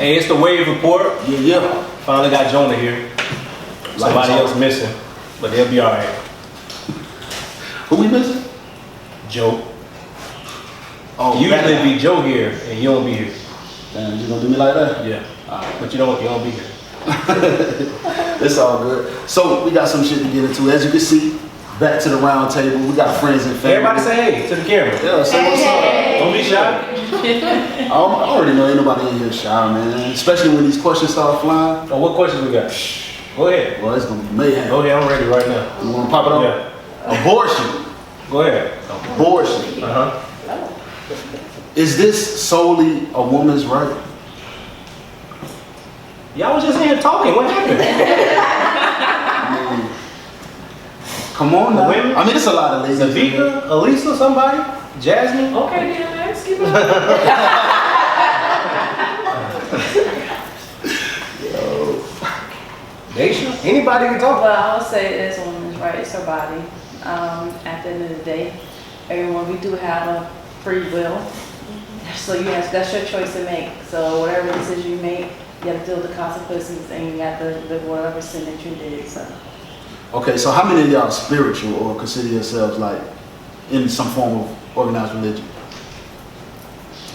Hey, it's the Wave Report. Yeah. Finally got Jonah here. Somebody else missing, but they'll be all right. Who we missing? Joe. Oh, usually it'd be Joe here, and you don't be here. Damn, you gonna do me like that? Yeah. But you don't be here. It's all good. So we got some shit to get into. As you can see, back to the round table. We got friends and family. Everybody say hey to the camera. Yeah, say what's up. Don't be shy. I already know ain't nobody in here shy, man. Especially when these questions start flying. Oh, what questions we got? Go ahead. Well, it's gonna be mayhem. Go ahead, I'm ready right now. You wanna pop it on? Yeah. Abortion. Go ahead. Abortion. Is this solely a woman's right? Y'all was just in here talking. What happened? I mean, come on now. Women? I mean, it's a lot of ladies. Zavika, Elisa, somebody? Jasmine? Okay, DMX, keep it up. Daisha? Anybody can talk. Well, I would say it's a woman's right. It's her body. At the end of the day, everyone, we do have a free will. So that's your choice to make. So whatever decision you make, you have to deal with the consequences, and you have to live whatever sin that you did. So. Okay, so how many of y'all spiritual or consider yourselves like in some form of organized religion?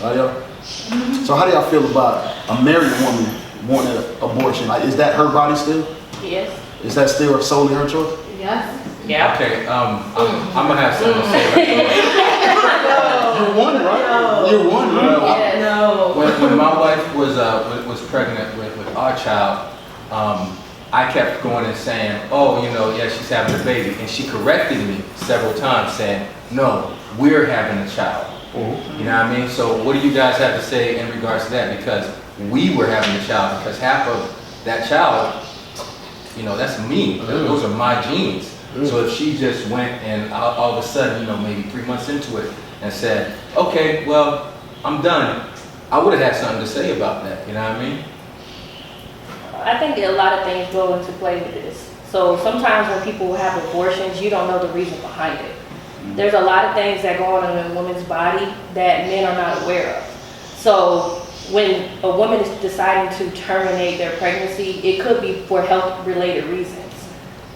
Are y'all? Mm-hmm. So how do y'all feel about a married woman wanting an abortion? Like, is that her body still? Yes. Is that still solely her choice? Yes. Yeah. Okay. I'm gonna have something to say right now. You're one, right? No. You're one, right? Yeah, no. When my wife was pregnant with our child, I kept going and saying, "Oh, yeah, she's having a baby," and she corrected me several times, saying, "No, we're having a child." Mm-hmm. You know what I mean? So, what do you guys have to say in regards to that? Because we were having a child, because half of that child, that's me. Those are my genes. So if she just went and all of a sudden, maybe 3 months into it and said, okay, well, I'm done, I would have had something to say about that, you know what I mean? I think a lot of things go into play with this. So sometimes when people have abortions, you don't know the reason behind it. There's a lot of things that go on in a woman's body that men are not aware of. So when a woman is deciding to terminate their pregnancy, it could be for health-related reasons.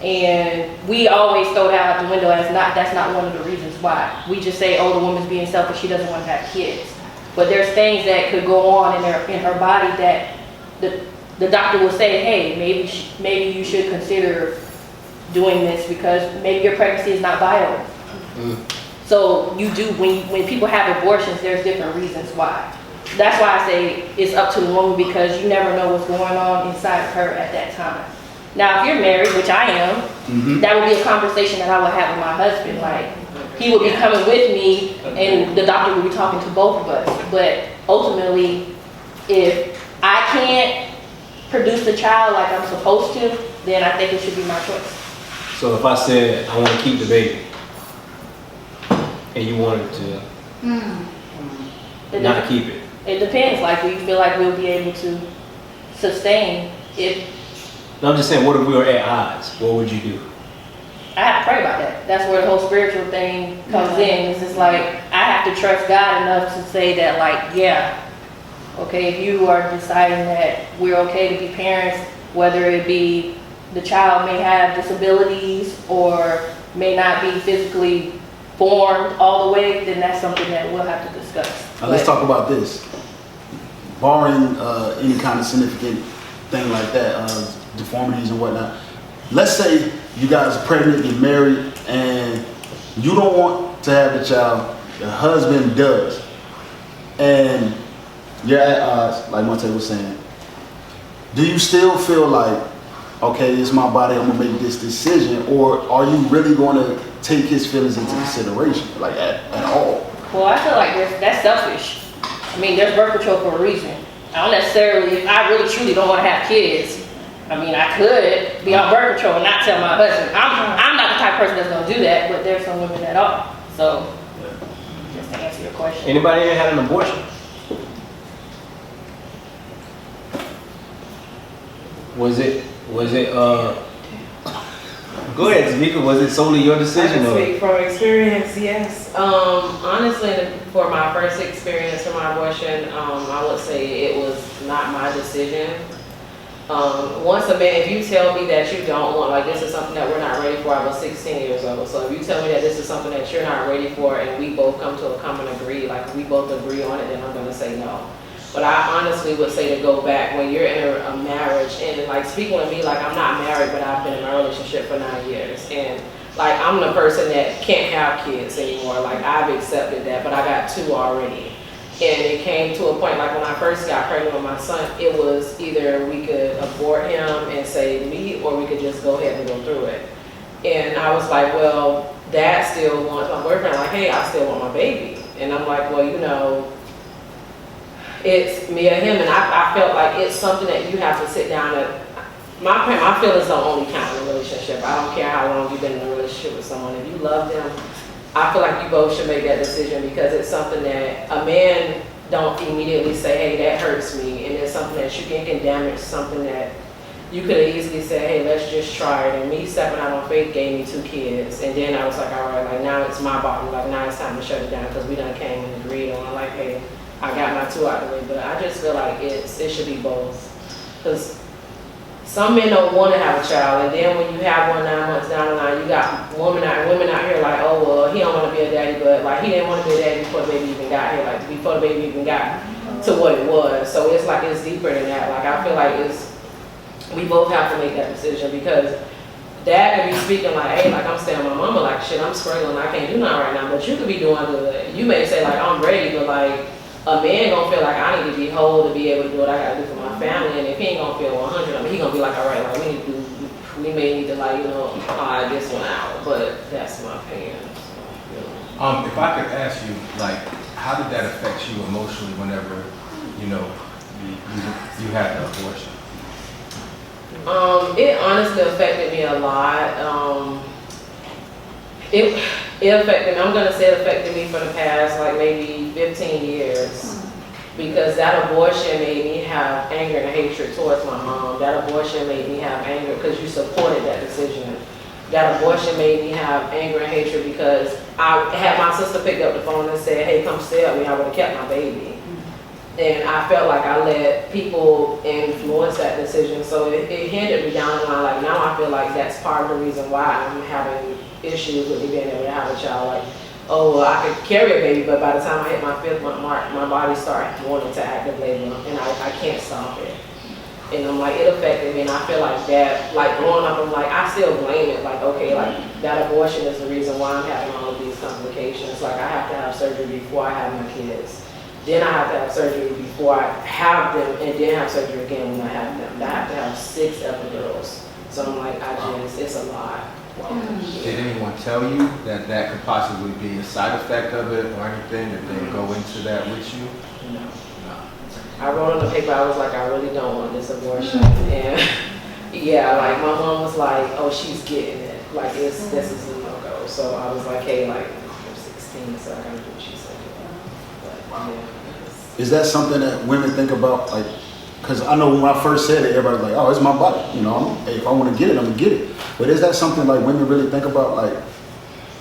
And we always throw that out the window as that's not one of the reasons why. We just say, oh, the woman's being selfish, she doesn't want to have kids. But there's things that could go on in her body that the doctor will say, hey, maybe you should consider doing this because maybe your pregnancy is not viable. So you do, when people have abortions, there's different reasons why. That's why I say it's up to the woman, because you never know what's going on inside of her at that time. Now, if you're married, which I am, that would be a conversation that I would have with my husband. Like, he would be coming with me, and the doctor would be talking to both of us. But ultimately, if I can't produce the child like I'm supposed to, then I think it should be my choice. So if I said I want to keep the baby, and you wanted to not keep it? It depends. Like, do you feel like we'll be able to sustain if... No, I'm just saying, what if we were at odds? What would you do? I have to pray about that. That's where the whole spiritual thing comes in. It's just like, I have to trust God enough to say that, like, yeah, okay, if you are deciding that we're okay to be parents, whether it be the child may have disabilities or may not be physically formed all the way, then that's something that we'll have to discuss. Now let's talk about this. Barring any kind of significant thing like that, deformities and whatnot. Let's say you guys are pregnant, you're married, and you don't want to have the child, the husband does, and you're at odds, like Monte was saying. Do you still feel like, okay, it's my body, I'm gonna make this decision, or are you really gonna take his feelings into consideration, like at all? Well, I feel like that's selfish. I mean, there's birth control for a reason. I really truly don't want to have kids. I mean, I could be on birth control and not tell my husband. I'm not the type of person that's going to do that, but there's some women that are. So, just to answer your question. Anybody here had an abortion? Go ahead, Tamika. Was it solely your I decision can or? speak from experience, yes. Honestly, for my first experience for my abortion, I would say it was not my decision. Once a man, if you tell me that you don't want, like this is something that we're not ready for, I was 16 years old. So if you tell me that this is something that you're not ready for and we both come to a common agree, like we both agree on it, then I'm gonna say no. But I honestly would say to go back when you're in a marriage and like speaking with me, like I'm not married, but I've been in a relationship for 9 years. And like I'm the person that can't have kids anymore. Like I've accepted that, but I got 2 already. And it came to a point, like when I first got pregnant with my son, it was either we could abort him and save me, or we could just go ahead and go through it. And I was like, well, Dad still wants my boyfriend, like, hey, I still want my baby. And I'm like, well, you know, it's me or him. And I felt like it's something that you have to sit down and, my feelings don't only count in a relationship. I don't care how long you've been in a relationship with someone. If you love them, I feel like you both should make that decision, because it's something that a man don't immediately say, hey, that hurts me. And it's something that you can damage, something that you could have easily said, hey, let's just try it. And me stepping out on faith gave me 2 kids. And then I was like, all right, like now it's my body. Like now it's time to shut it down, because we done came and agreed on like, hey, I got my 2 out of the way. But I just feel like it should be both. Because some men don't want to have a child, and then when you have one 9 months down the line, you got women out here like, oh well, he don't want to be a daddy, but like he didn't want to be a daddy before the baby even got here, like before the baby even got to what it was. So it's like it's deeper than that. Like I feel like we both have to make that decision, because Dad could be speaking like, hey, like I'm staying with my mama, like shit, I'm struggling, I can't do nothing right now. But you could be doing good. You may say like I'm ready, but like a man gonna feel like I need to be whole to be able to do what I gotta do for my family. And if he ain't gonna feel 100, I mean, he gonna be like, all right, like we may need to like, you know, hide this one out. But that's my opinion. So, you know. If I could ask you, like, how did that affect you emotionally whenever, you know, you had the abortion? It honestly affected me a lot. It affected me, I'm gonna say it affected me for the past like maybe 15 years. Because that abortion made me have anger and hatred towards my mom. That abortion made me have anger because you supported that decision. That abortion made me have anger and hatred because I had my sister pick up the phone and said, hey, come stay with me, I would have kept my baby. And I felt like I let people influence that decision. So it hindered me down the line. Like now I feel like that's part of the reason why I'm having issues with me being able to have a child. Like, oh, well, I could carry a baby, but by the time I hit my 5th month mark, my body started wanting to active labor, and I can't stop it. And I'm like, it affected me, and I feel like that, like growing up, I'm like, I still blame it. Like, okay, like that abortion is the reason why I'm having all of these complications. Like I have to have surgery before I have my kids. Then I have to have surgery before I have them, and then have surgery again when I have them. I have to have 6 epidurals. So I'm like, it's a lot. Did anyone tell you that that could possibly be a side effect of it or anything? Did they go into that with you? No. No. I wrote on the paper, I was like, I really don't want this abortion. And yeah, like my mom was like, oh, she's getting it. Like this is a no-go. So I was like, hey, like I'm 16, so I gotta do what she said. But yeah. Is that something that women think about? Like, because I know when I first said it, everybody's like, oh, it's my body. You know, hey, if I want to get it, I'm going to get it. But is that something like women really think about, like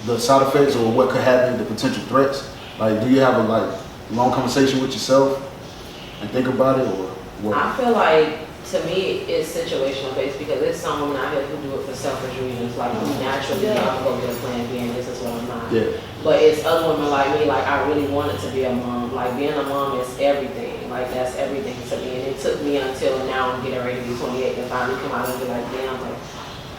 the side effects or what could happen, the potential threats? Like, do you have a like long conversation with yourself and think about it, or what? I feel like, to me, it's situational based, because there's some women out here who do it for selfish reasons, like who naturally I'm going to get a plan B and this is what I'm not. Yeah. But it's other women like me, like I really wanted to be a mom. Like being a mom is everything. Like that's everything to me. And it took me until now I'm getting ready to be 28 to finally come out and be like, damn, like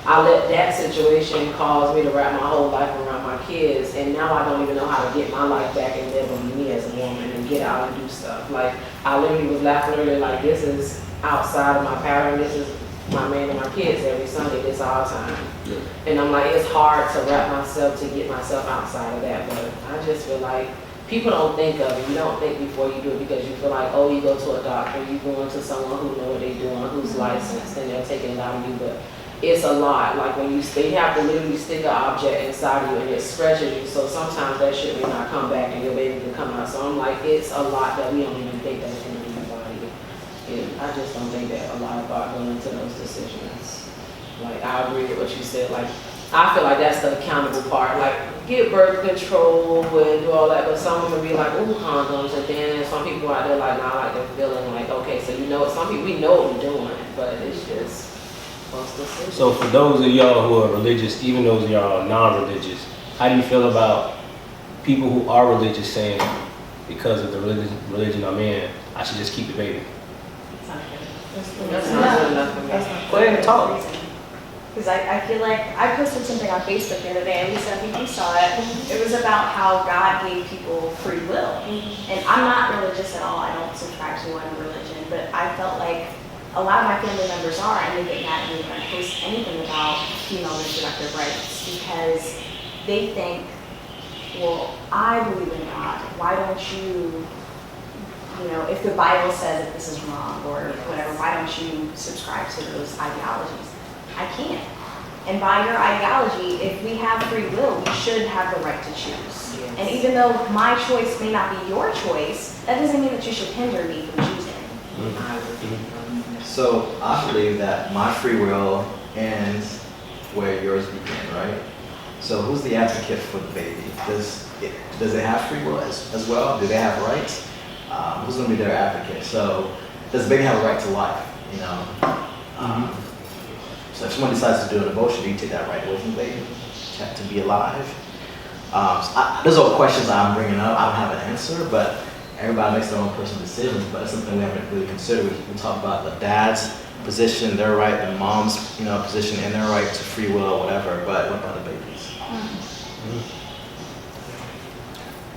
I let that situation cause me to wrap my whole life around my kids, and now I don't even know how to get my life back and live with me as a woman and get out and do stuff. Like I literally was laughing earlier, like this is outside of my pattern. This is my man and my kids every Sunday. This all time. Yeah. And I'm like, it's hard to wrap myself, to get myself outside of that. But I just feel like people don't think of it. You don't think before you do it, because you feel like, oh, you go to a doctor, you go into someone who know what they're doing, who's licensed, and they're taking it out of you. But it's a lot. Like when they have to literally stick an object inside of you and it stretches you. So sometimes that shit may not come back and your baby can come out. So I'm like, it's a lot that we don't even think that's in the body. And I just don't think that a lot of thought going into those decisions. Like I agree with what you said. Like I feel like that's the accountable part. Like, get birth control and do all that, but some women be like, ooh, condoms, and then some people out there like, nah, like they're feeling like, okay, so you know, some people, we know what we're doing, but it's just most decision. So for those of y'all who are religious, even those of y'all non-religious, how do you feel about people who are religious saying, because of the religion I'm in, I should just keep the baby? That's not good enough for me. Go ahead and talk. Because I feel like I posted something on Facebook the other day, and Lisa, I think you saw it. It was about how God gave people free will. And I'm not religious at all. I don't subscribe to one religion, but I felt like a lot of my family members are, and they get mad at me when I post anything about female reproductive rights because they think, well, I believe in God. Why don't you, if the Bible says that this is wrong or whatever, why don't you subscribe to those ideologies? I can't. And by your ideology, if we have free will, we should have the right to choose. Yes. And even though my choice may not be your choice, that doesn't mean that you should hinder me from choosing. So I believe that my free will ends where yours begin, right? So who's the advocate for the baby? Does it have free will as well? Do they have rights? Who's going to be their advocate? So does the baby have a right to life? So if someone decides to do an abortion, do you take that right away from the baby to be alive? Those are questions I'm bringing up. I don't have an answer, but everybody makes their own personal decisions. But it's something we haven't really considered. We talk about the dad's position, their right, the mom's position, and their right to free will or whatever. But what about the babies?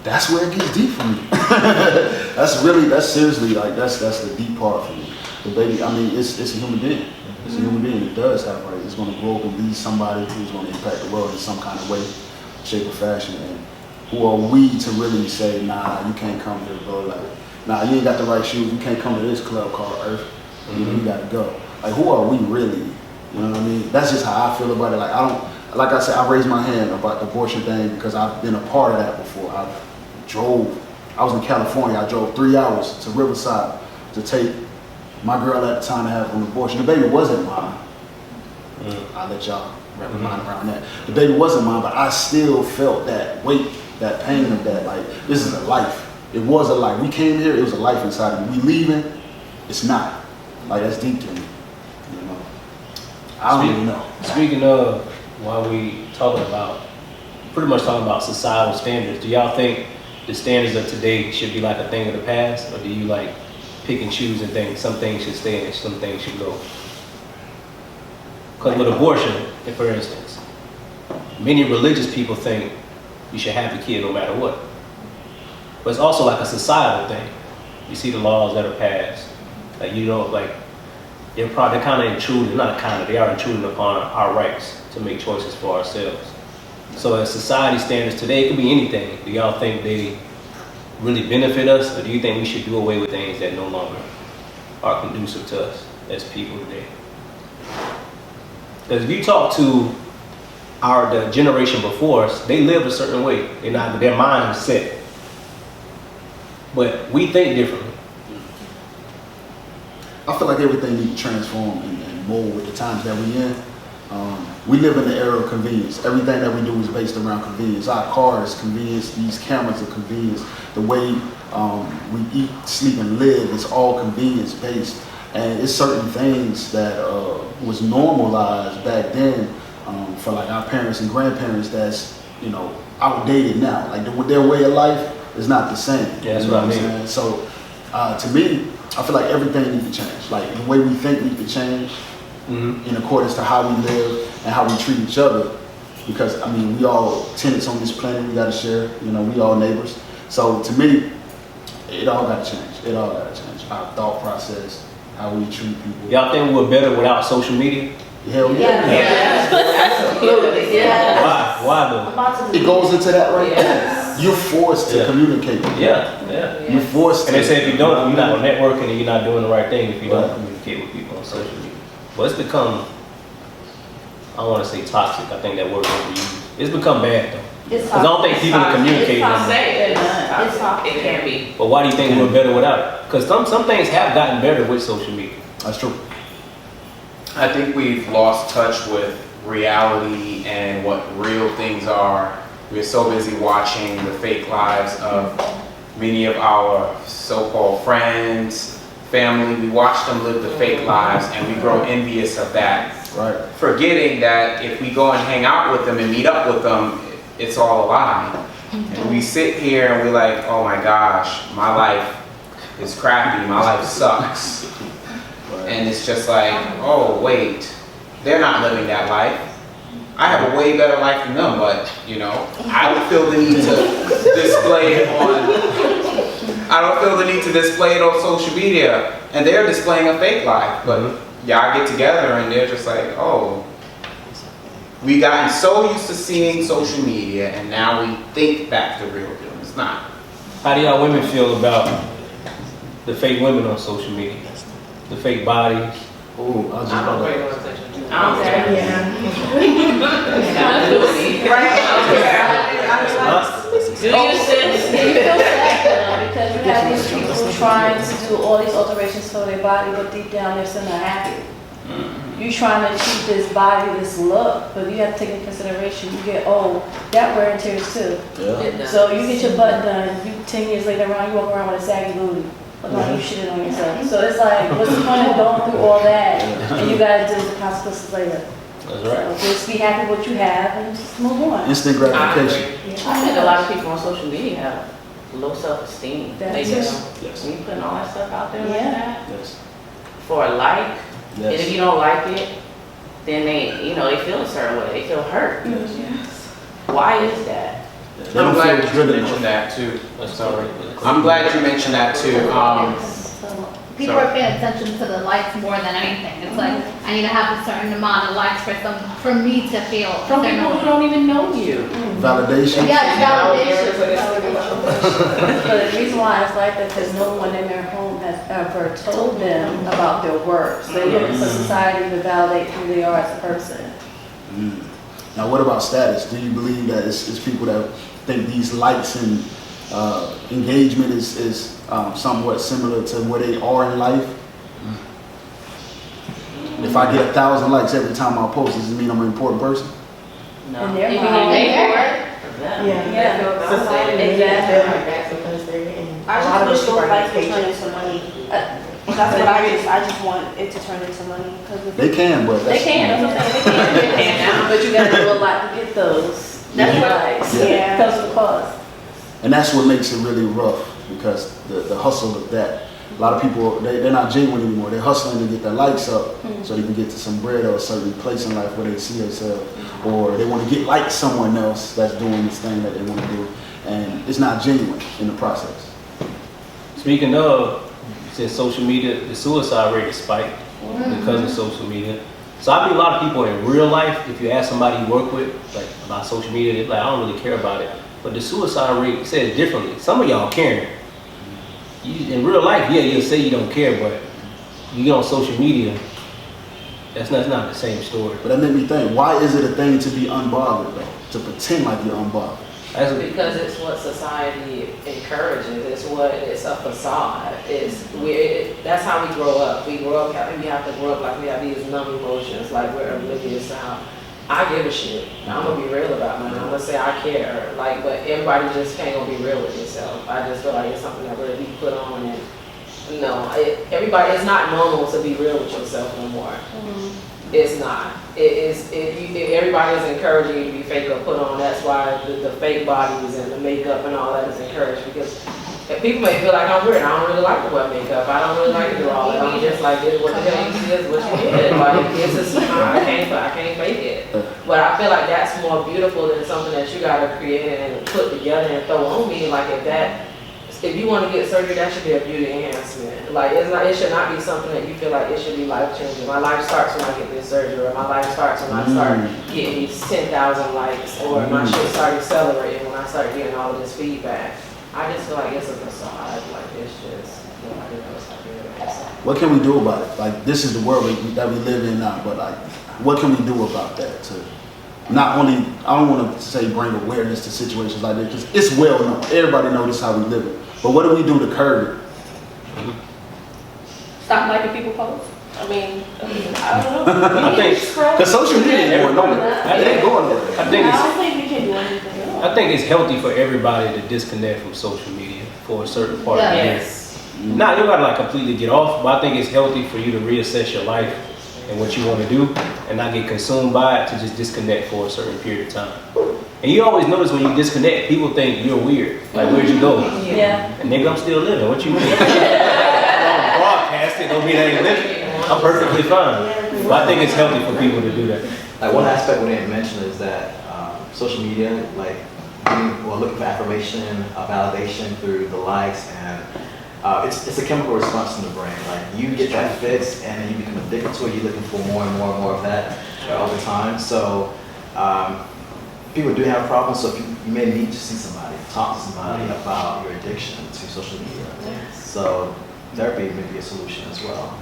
That's where it gets deep for me. that's seriously, like, that's the deep part for me. The baby, I mean, it's a human being. It's a human being. It does have rights. It's going to grow up and be somebody who's going to impact the world in some kind of way, shape, or fashion. And who are we to really say, nah, you can't come here, bro? Like, nah, you ain't got the right shoes. You can't come to this club called Earth. You got to go. Like, who are we really? You know what I mean? That's just how I feel about it. Like, like I said, I raised my hand about the abortion thing because I've been a part of that before. I was in California. I drove 3 hours to Riverside to take my girl at the time to have an abortion. The baby wasn't mine. I'll let y'all wrap your mind around that. The baby wasn't mine, but I still felt that weight, that pain of that. Like, this is a life. It was a life. We came here, it was a life inside of me. We leaving, it's not. Like, that's deep to me. I don't even know. Speaking of, while we pretty much talking about societal standards, do y'all think the standards of today should be like a thing of the past, or do you like pick and choose and think some things should stay and some things should go? Because with abortion, for instance, many religious people think you should have the kid no matter what. But it's also like a societal thing. You see the laws that are passed, like, they're kind of intruding, they are intruding upon our rights to make choices for ourselves. So as society standards today, it could be anything. Do y'all think they really benefit us, or do you think we should do away with things that no longer are conducive to us as people today? Because if you talk to the generation before us, they lived a certain way. Their mind is set. But we think differently. I feel like everything needs to transform and mold with the times that we're in. We live in the era of convenience. Everything that we do is based around convenience. Our car is convenience. These cameras are convenience. The way we eat, sleep, and live is all convenience based. And it's certain things that was normalized back then for like our parents and grandparents that's outdated now. Like their way of life is not the same. Yeah, that's what I mean. Saying? So to me, I feel like everything needs to change. Like the way we think needs to change. In accordance to how we live and how we treat each other, because we all tenants on this planet. We got to share. We all neighbors. So to me, it all got to change. It all got to change. Our thought process, how we treat people. Y'all think we're better without social media? Hell yeah. Absolutely. Yeah. Why though? It goes into that right there. You're forced to communicate. Yeah. You're forced. And they say if you don't, you're not networking and you're not doing the right thing if you don't communicate with people on social media. But it's become, I don't want to say toxic, I think that word overused. It's become bad though. Because I don't think people can communicate anymore. It's toxic. It can be. But why do you think we're better without it? Because some things have gotten better with social media. That's true. I think we've lost touch with reality and what real things are. We're so busy watching the fake lives of many of our so-called friends, family. We watch them live the fake lives and we grow envious of that. Right. Forgetting that if we go and hang out with them and meet up with them, it's all a lie. And we sit here and we're like, oh my gosh, my life is crappy, my life sucks. And it's just like, oh wait, they're not living that life. I have a way better life than them, but you know, I don't feel the need to display it on social media, and they're displaying a fake life. But y'all get together and they're just like, oh, we gotten so used to seeing social media, and now we think that's the real deal. It's not. How do y'all women feel about the fake women on social media? The fake bodies? Ooh, I was just I don't about pay to. no attention to it. I don't care. Do you sis? You feel sad though, because you have these people trying to do all these alterations to their body, but deep down they're still not happy. You trying to achieve this body, this look, but you have to take into consideration, you get old, that wear and tears too. Yeah. So you get your butt done, you 10 years later around, you walk around with a saggy booty. Look like you shitted on yourself. So it's like, what's the point of going through all that? And you gotta deal with the consequences later. That's right. So just be happy with what you have and just move on. Instant I gratification. agree. I think a lot of people on social media have low self-esteem. That's They it. just, Yes. when you putting all that stuff out there like Yeah. that, Yes. for a like, and if Yes. you don't like it, then they, you know, they feel a certain way, they feel hurt. Why is that? They I'm don't glad feel you good enough. mentioned that too. That's all right. I'm glad you mentioned that too. People are paying attention to the likes more than anything. It's like, I need to have a certain amount of likes for me to feel. From people who don't even know you. Validation. Yeah, it's validation. But the reason why it's like that, because no one in their home has ever told them about their work. So they're looking for society to validate who they are as a person. Now, what about status? Do you believe that it's people that think these likes and engagement is somewhat similar to where they are in life? If I get 1,000 likes every time I post, does it mean I'm an important person? No. In their If you mind. need to work, Yeah. society. Exactly. Because they're getting. I just wish those lights would turn into money. That's what I just want it to turn into money. 'Cause if- They can, but They that's, can, that's what I'm saying, they can. But you gotta do a lot to get those. That's right. Yeah. Comes with cost. and that's what makes it really rough, because the hustle of that. A lot of people, they're not genuine anymore. They're hustling to get their likes up so they can get to some bread or a certain place in life where they see themselves, or they want to get like someone else that's doing this thing that they want to do, and it's not genuine in the process. Speaking of, since social media, the suicide rate is spiked because of social media. So I meet a lot of people in real life, if you ask somebody you work with, like about social media, they're like, I don't really care about it. But the suicide rate says differently. Some of y'all caring. In real life, yeah, you'll say you don't care, but you get on social media, that's not the same story. But that made me think, why is it a thing to be unbothered though? To pretend like you're unbothered? That's a, Because it's what society encourages. It's a facade. That's how we grow up. We grow up, we have to grow up like we have these numb emotions, like we're oblivious to how I give a shit. I'm gonna be real about mine. I'm gonna say I care. Like, but everybody just can't gonna be real with yourself. I just feel like it's something that really be put on, and everybody, it's not normal to be real with yourself no more. It's not. Everybody is encouraging you to be fake or put on. That's why the fake bodies and the makeup and all that is encouraged, because people may feel like I'm weird. I don't really like to wear makeup. I don't really like to do all that. I'm just like, this, what the hell you see is what you did. Like, this is I can't fake it. But I feel like that's more beautiful than something that you gotta create and put together and throw on me. Like, if you want to get surgery, that should be a beauty enhancement. Like, it should not be something that you feel like it should be life changing. My life starts when I get this surgery, or my life starts when I start getting these 10,000 likes, or my shit start accelerating when I start getting all of this feedback. I just feel like it's a facade. Like, it's just, nobody knows how to do it. What can we do about it? Like, this is the world that we live in now, but like, what can we do about that? To not only, I don't want to say bring awareness to situations like this, because it's well known. Everybody knows this is how we live it. But what do we do to curb it? Stop liking people posts. I mean, I don't know. I think- Because social media is going nowhere. It ain't going nowhere. I think I it's don't think we can do anything else. I think it's healthy for everybody to disconnect from social media for a certain part of the year. Yes. Nah, you don't gotta like completely get off, but I think it's healthy for you to reassess your life and what you want to do and not get consumed by it, to just disconnect for a cerent period of time. And you always notice when you disconnect, people think you're weird. Like, where'd you go? Yeah. And nigga, I'm still living. What you mean? I'm broadcasting, don't mean I ain't living. I'm perfectly fine. But I think it's healthy for people to do that. Like one aspect we didn't mention is that social media, like looking for affirmation, validation through the likes, and it's a chemical response in the brain. Like you get that fix, and then you become addicted to it. You're looking for more and more and more of that over time. So people do have problems. So if you may need to see somebody, talk to somebody about your addiction to social media. So therapy may be a solution as well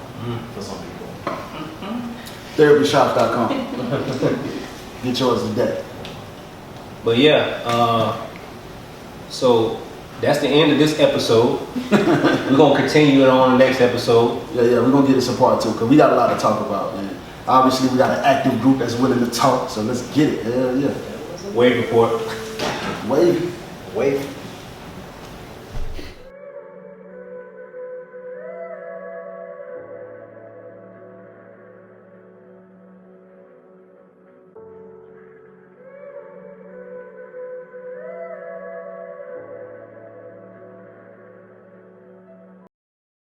for some people. Therapyshop.com. Get yours today. But yeah, so that's the end of this episode. We're gonna continue it on the next episode. Yeah, we're gonna get this a part 2 because we got a lot to talk about, man. Obviously, we got an active group that's willing to talk, so let's get it. Hell yeah. Wave report. Wave. Wait.